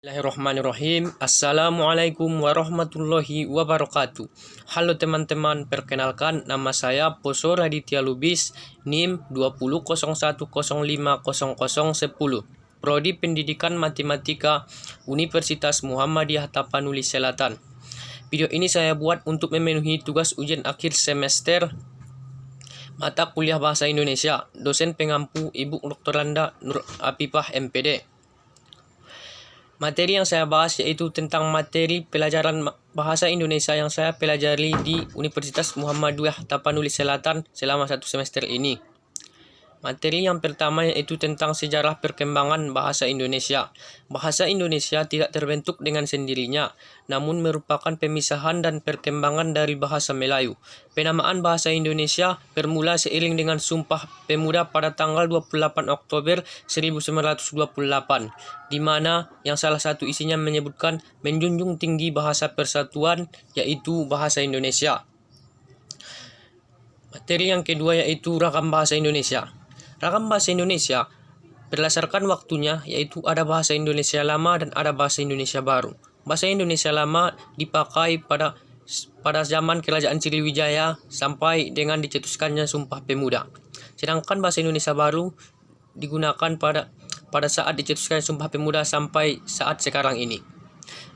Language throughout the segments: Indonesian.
Bismillahirrahmanirrahim. Assalamualaikum warahmatullahi wabarakatuh. Halo teman-teman, perkenalkan nama saya Poso Raditya Lubis, NIM 20.01050010, Prodi Pendidikan Matematika Universitas Muhammadiyah Tapanuli Selatan. Video ini saya buat untuk memenuhi tugas ujian akhir semester mata kuliah Bahasa Indonesia, dosen pengampu Ibu Dr. Landa Nur Apipah MPD. Materi yang saya bahas yaitu tentang materi pelajaran Bahasa Indonesia yang saya pelajari di Universitas Muhammadiyah Tapanuli Selatan selama 1 semester ini. Materi yang pertama yaitu tentang sejarah perkembangan bahasa Indonesia. Bahasa Indonesia tidak terbentuk dengan sendirinya, namun merupakan pemisahan dan perkembangan dari bahasa Melayu. Penamaan bahasa Indonesia bermula seiring dengan Sumpah Pemuda pada tanggal 28 Oktober 1928, di mana yang salah satu isinya menyebutkan menjunjung tinggi bahasa persatuan, yaitu bahasa Indonesia. Materi yang kedua yaitu ragam bahasa Indonesia. Ragam bahasa Indonesia berdasarkan waktunya, yaitu ada bahasa Indonesia lama dan ada bahasa Indonesia baru. Bahasa Indonesia lama dipakai pada zaman Kerajaan Sriwijaya sampai dengan dicetuskannya Sumpah Pemuda. Sedangkan bahasa Indonesia baru digunakan pada saat dicetuskan Sumpah Pemuda sampai saat sekarang ini.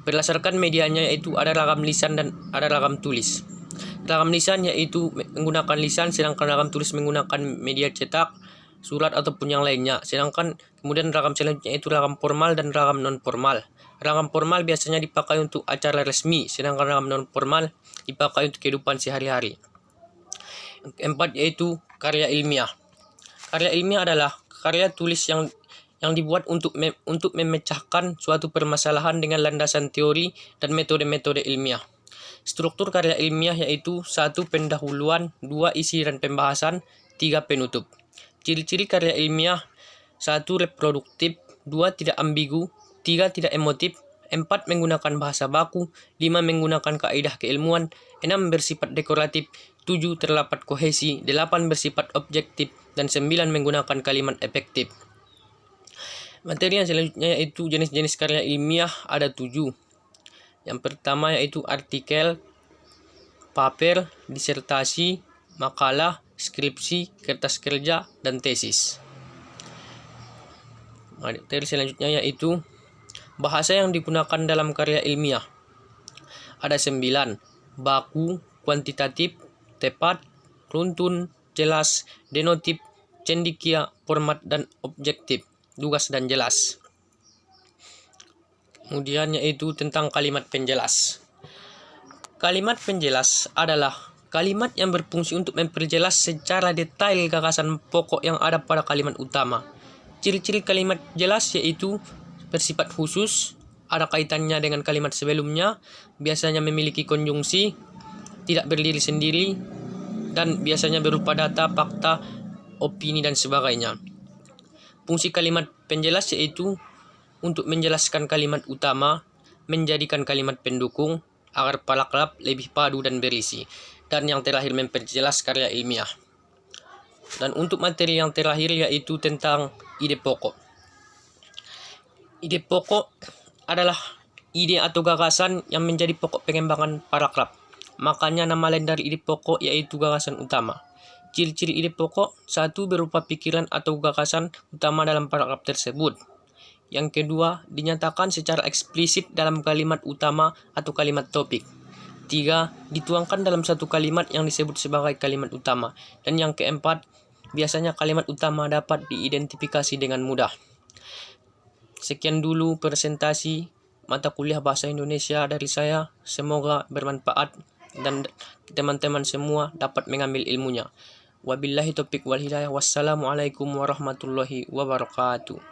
Berdasarkan medianya yaitu ada ragam lisan dan ada ragam tulis. Ragam lisan yaitu menggunakan lisan, sedangkan ragam tulis menggunakan media cetak, surat ataupun yang lainnya. Sedangkan kemudian ragam selanjutnya itu ragam formal dan ragam non formal. Ragam formal biasanya dipakai untuk acara resmi, sedangkan ragam non formal dipakai untuk kehidupan sehari-hari. Yang keempat yaitu karya ilmiah. Karya ilmiah adalah karya tulis yang dibuat untuk memecahkan suatu permasalahan dengan landasan teori dan metode-metode ilmiah. Struktur karya ilmiah yaitu 1. Pendahuluan, 2. Isi dan pembahasan, 3. Penutup. Ciri-ciri karya ilmiah: 1. Reproduktif, 2. Tidak ambigu, 3. Tidak emotif, 4. Menggunakan bahasa baku, 5. Menggunakan kaidah keilmuan, 6. Bersifat dekoratif, 7. Terdapat kohesi, 8. Bersifat objektif, dan 9. Menggunakan kalimat efektif. Materi yang selanjutnya yaitu jenis-jenis karya ilmiah ada 7. Yang pertama yaitu artikel, paper, disertasi, makalah, skripsi, kertas kerja, dan tesis. Materi selanjutnya yaitu bahasa yang digunakan dalam karya ilmiah. Ada 9. Baku, kuantitatif, tepat, runtun, jelas, denotif, cendekia, format, dan objektif, lugas dan jelas. Kemudian yaitu tentang kalimat penjelas. Kalimat penjelas adalah kalimat yang berfungsi untuk memperjelas secara detail gagasan pokok yang ada pada kalimat utama. Ciri-ciri kalimat jelas yaitu bersifat khusus, ada kaitannya dengan kalimat sebelumnya, biasanya memiliki konjungsi, tidak berdiri sendiri, dan biasanya berupa data, fakta, opini, dan sebagainya. Fungsi kalimat penjelas yaitu untuk menjelaskan kalimat utama, menjadikan kalimat pendukung, agar paragraf lebih padu dan berisi. Dan yang terakhir memperjelas karya ilmiah. Dan untuk materi yang terakhir yaitu tentang ide pokok. Ide pokok adalah ide atau gagasan yang menjadi pokok pengembangan paragraf. Makanya nama lain dari ide pokok yaitu gagasan utama. Ciri-ciri ide pokok: 1. Berupa pikiran atau gagasan utama dalam paragraf tersebut. Yang kedua, dinyatakan secara eksplisit dalam kalimat utama atau kalimat topik. 3. Dituangkan dalam satu kalimat yang disebut sebagai kalimat utama. Dan yang keempat, biasanya kalimat utama dapat diidentifikasi dengan mudah. Sekian dulu presentasi mata kuliah Bahasa Indonesia dari saya. Semoga bermanfaat dan teman-teman semua dapat mengambil ilmunya. Wabillahi taufiq wal hidayah. Wassalamualaikum warahmatullahi wabarakatuh.